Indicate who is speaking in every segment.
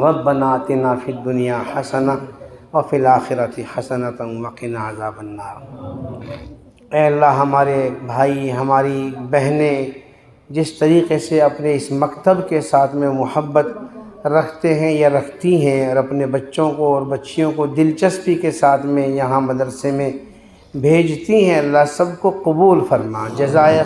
Speaker 1: ربنا آتنا فی الدنیا حسنہ وفی الآخرۃ حسنۃ وقنا عذاب النار۔ اے اللہ، ہمارے بھائی، ہماری بہنیں جس طریقے سے اپنے اس مکتب کے ساتھ میں محبت رکھتے ہیں یا رکھتی ہیں، اور اپنے بچوں کو اور بچیوں کو دلچسپی کے ساتھ میں یہاں مدرسے میں بھیجتی ہیں، اللہ سب کو قبول فرما۔ جزائے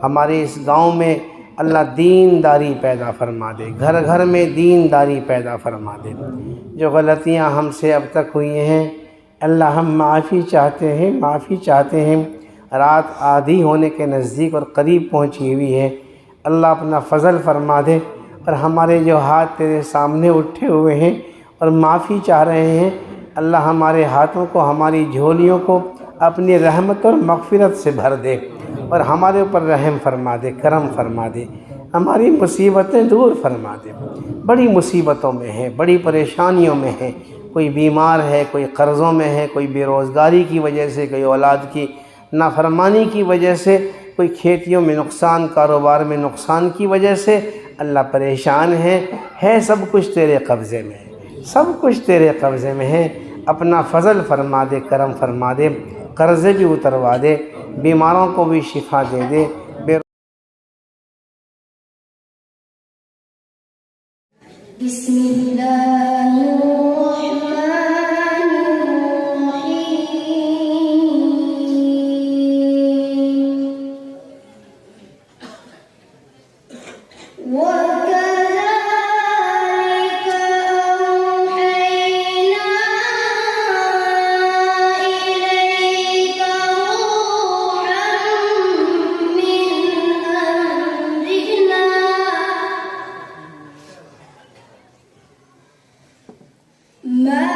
Speaker 1: ہمارے اس گاؤں میں اللہ دینداری پیدا فرما دے، گھر گھر میں دینداری پیدا فرما دے۔ جو غلطیاں ہم سے اب تک ہوئی ہیں اللہ، ہم معافی چاہتے ہیں۔ رات آدھی ہونے کے نزدیک اور قریب پہنچی ہوئی ہے، اللہ اپنا فضل فرما دے، اور ہمارے جو ہاتھ تیرے سامنے اٹھے ہوئے ہیں اور معافی چاہ رہے ہیں، اللہ ہمارے ہاتھوں کو، ہماری جھولیوں کو اپنی رحمت اور مغفرت سے بھر دے، اور ہمارے اوپر رحم فرما دے، کرم فرما دے، ہماری مصیبتیں دور فرما دے۔ بڑی مصیبتوں میں ہے، بڑی پریشانیوں میں ہے، کوئی بیمار ہے، کوئی قرضوں میں ہے، کوئی بے روزگاری کی وجہ سے، کوئی اولاد کی نافرمانی کی وجہ سے، کوئی کھیتیوں میں نقصان، کاروبار میں نقصان کی وجہ سے اللہ پریشان ہے سب کچھ تیرے قبضے میں ہے، سب کچھ تیرے قبضے میں ہے۔ اپنا فضل فرما دے، کرم فرما دے، قرضے بھی اتروا دے، بیماروں کو بھی شفا دے دے۔
Speaker 2: بسم اللہ الرحمن الرحیم وَكَذَلِكَ أَوْحَيْنَا إِلَيْكَ رُوحًا مِّنْ أَمْرِنَا مَا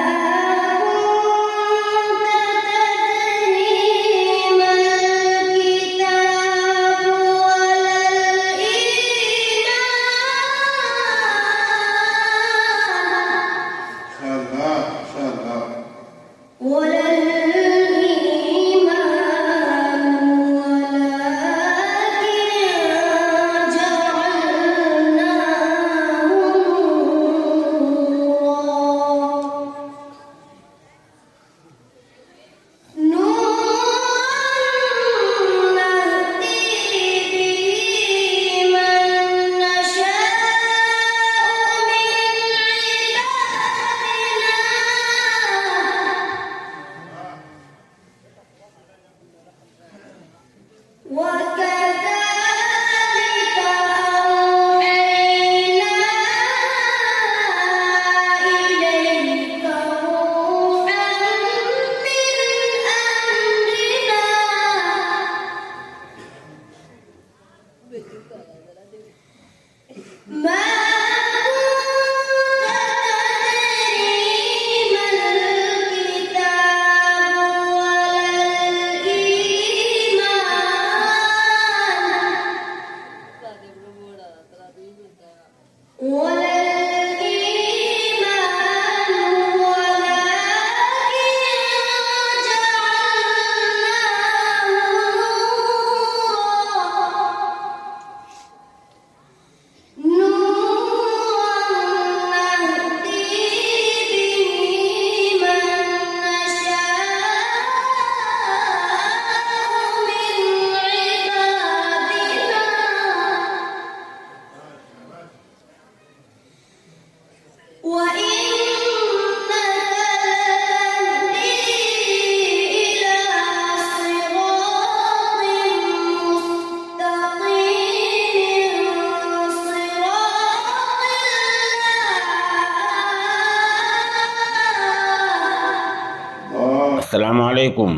Speaker 3: السلام علیکم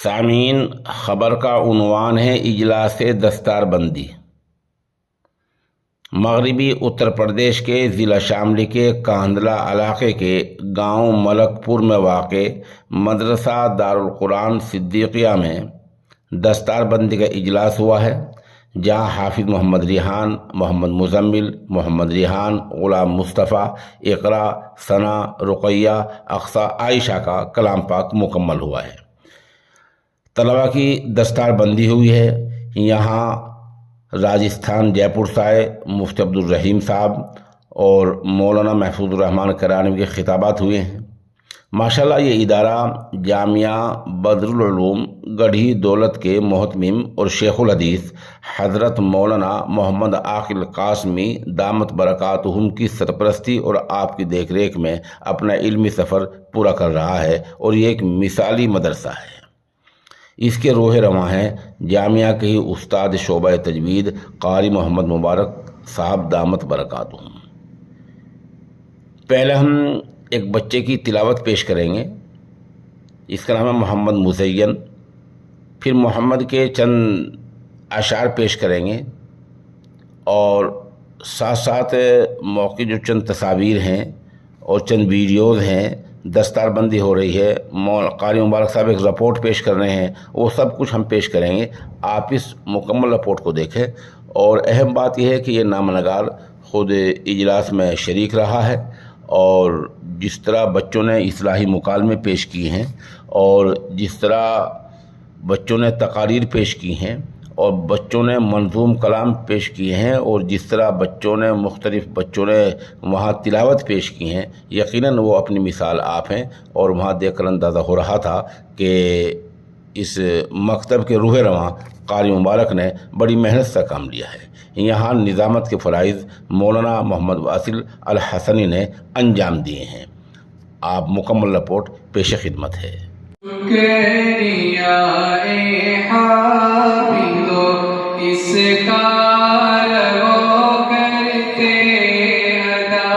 Speaker 3: سامعین، خبر کا عنوان ہے اجلاس دستار بندی۔ مغربی اتر پردیش کے ضلع شاملی کے کاندلہ علاقے کے گاؤں ملک پور میں واقع مدرسہ دارالقرآن صدیقیہ میں دستار بندی کا اجلاس ہوا ہے، جہاں حافظ محمد ریحان، محمد مزمل، محمد ریحان، غلام مصطفیٰ، اقرا، ثنا، رقیہ، اقصیٰ، عائشہ کا کلام پاک مکمل ہوا ہے۔ طلباء کی دستار بندی ہوئی ہے۔ یہاں راجستھان جے پور سے آئے مفتی عبدالرحیم صاحب اور مولانا محفوظ الرحمان کرانوی کے خطابات ہوئے ہیں۔ ماشاءاللہ یہ ادارہ جامعہ بدرالعلوم گڑھی دولت کے محتمم اور شیخ الحدیث حضرت مولانا محمد عاقل قاسمی دامت برکاتہم کی سرپرستی اور آپ کی دیکھ ریکھ میں اپنا علمی سفر پورا کر رہا ہے، اور یہ ایک مثالی مدرسہ ہے۔ اس کے روح رواں ہیں جامعہ کے ہی استاد شعبہ تجوید قاری محمد مبارک صاحب دامت برکاتہم۔ پہلے ہم ایک بچے کی تلاوت پیش کریں گے، اس کا نام ہے محمد مزین۔ پھر محمد کے چند اشعار پیش کریں گے، اور ساتھ ساتھ موقع جو چند تصاویر ہیں اور چند ویڈیوز ہیں، دستار بندی ہو رہی ہے، قاری مبارک صاحب ایک رپورٹ پیش کر رہے ہیں، وہ سب کچھ ہم پیش کریں گے۔ آپ اس مکمل رپورٹ کو دیکھیں، اور اہم بات یہ ہے کہ یہ نامہ نگار خود اجلاس میں شریک رہا ہے، اور جس طرح بچوں نے اصلاحی مکالمے پیش کیے ہیں، اور جس طرح بچوں نے تقاریر پیش کی ہیں، اور بچوں نے منظوم کلام پیش کیے ہیں، اور جس طرح مختلف بچوں نے وہاں تلاوت پیش کی ہیں، یقیناً وہ اپنی مثال آپ ہیں۔ اور وہاں دیکھ کر اندازہ ہو رہا تھا کہ اس مکتب کے روح رواں قاری مبارک نے بڑی محنت سے کام لیا ہے۔ یہاں نظامت کے فرائض مولانا محمد واصل الحسنی نے انجام دیے ہیں۔ آپ مکمل رپورٹ پیش خدمت ہے۔
Speaker 4: شکریہ اے حافظو اس کار وہ کرتے ادا،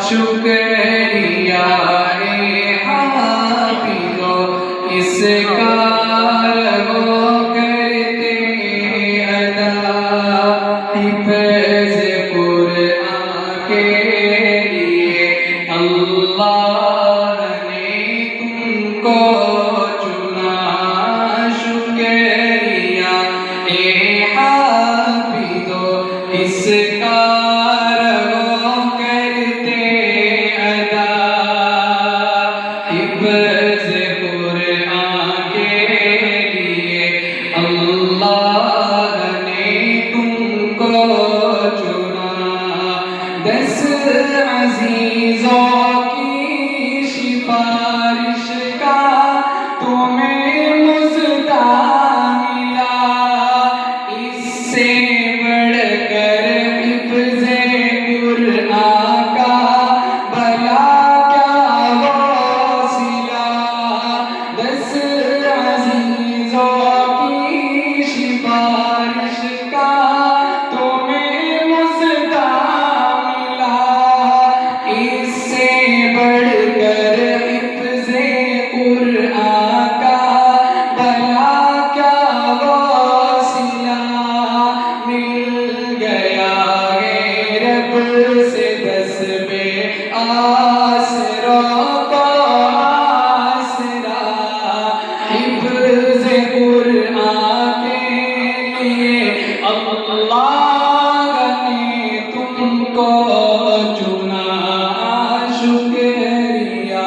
Speaker 4: شکریہ اے حافظو اس کار وہ کرتے ادا، حفظ قرآن کے لیے اللہ نے تم کو چنا، شکریہ اے حافظو اس کار وہ کرتے ادا، حفظ قرآن کے لیے اللہ نے تم کو چنا، 10 عزیزوں کی سفارش کا تمہیں مژدہ ملا، اس سے بڑھ کر حفظ قرآن کا بھلا کیا وسیلہ، 10 عزیزوں کی سفارش کا تمہیں مژدہ ملا، اس سے بڑھ کر حفظ قرآن کا بھلا کیا وسیلہ، مل گیا ہے رب سے 10 بے آسروں کو آسرا، حفظ قرآن کے لیے اللہ نے تم کو چنا، شکریہ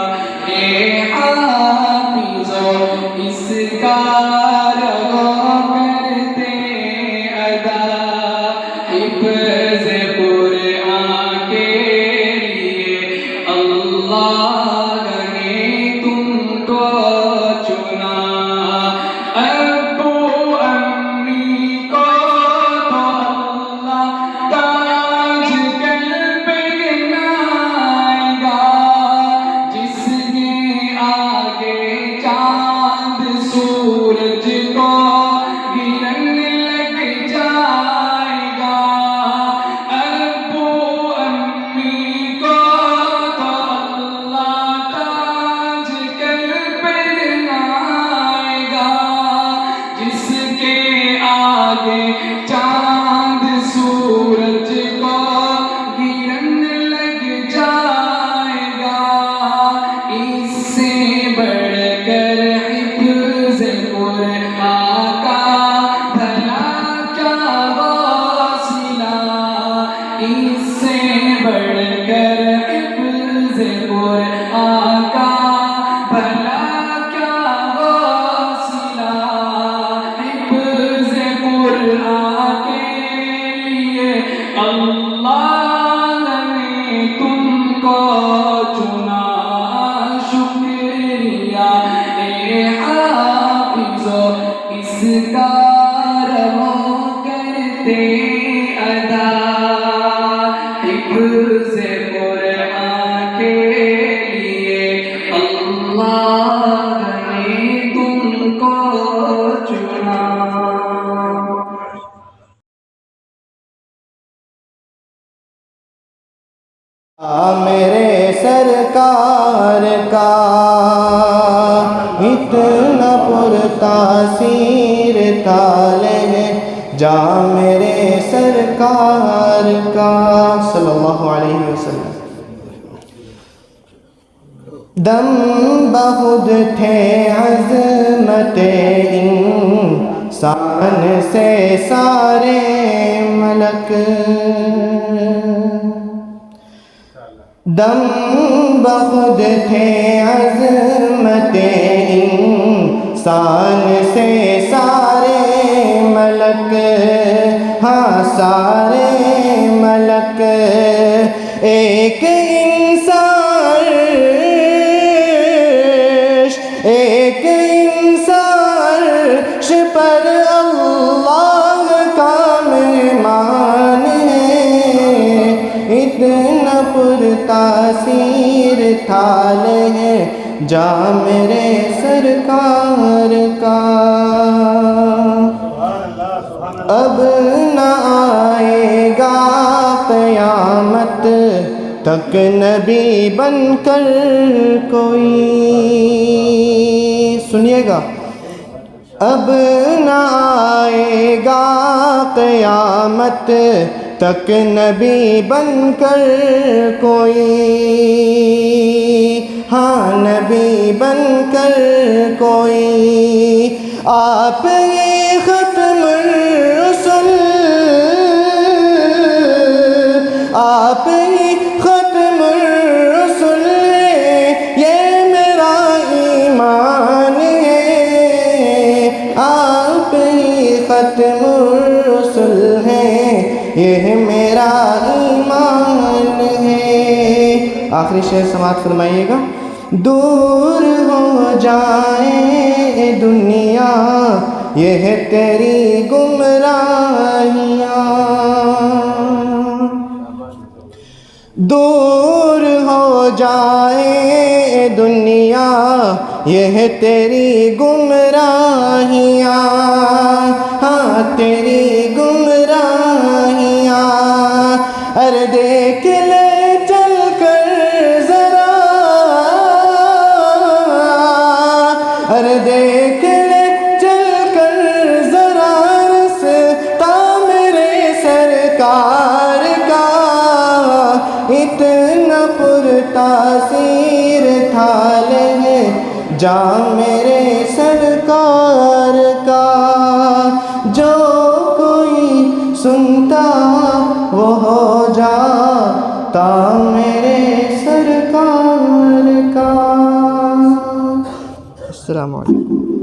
Speaker 4: اے حافظو اس کار وہ کرتے ادا، حفظ قرآن کے لیے اللہ نے تم کو چنا، ابو امی کو تو اللہ تاج قلب کو چنا شکریہ اے حافظو اس کا رہو کرتے ادا حفظ قرآن کے لیے اللہ نے تم کو چنا.
Speaker 5: میرے سرکار کا اتنا پرتاثیر تالے جا میرے سرکار کا صلی اللہ علیہ وسلم. دم بخود تھے عظمت انسان سے سارے ملک. دم بخود تھے عظمت انسان سے سارے ملک. ہاں سارے ملک ایک انسان پر اللہ کا مہمان ہے. اتنا پرتاثیر تھال ہے جا میرے سرکار کا. اب نہ آئے گا قیامت تک نبی بن کر کوئی. سنیے گا. اب نہ آئے گا قیامت تک نبی بن کر کوئی. ہاں نبی بن کر کوئی. آپ یہ ختم الرسل آپ ہی ختم الرسل یہ میرا ایمان ہے. آپ ہی ختم الرسل ہیں یہ میرا ایمان ہے. آخری شعر سماعت فرمائیے گا. دور ہو جائے دنیا یہ تیری گمراہیاں. دور ہو جائے دنیا یہ تیری گمراہیاں. ہاں تیری گمراہیاں. ارے دیکھ لے چل کر ذرا ارے دیکھ لے چل کر ذرا رستہ میرے سرکار کا. اتنا پرتاثیر تھال ہے جا میرے سرکار کا. جو کوئی سنتا وہ ہو جاتا میرے سرکار کا. السلام علیکم.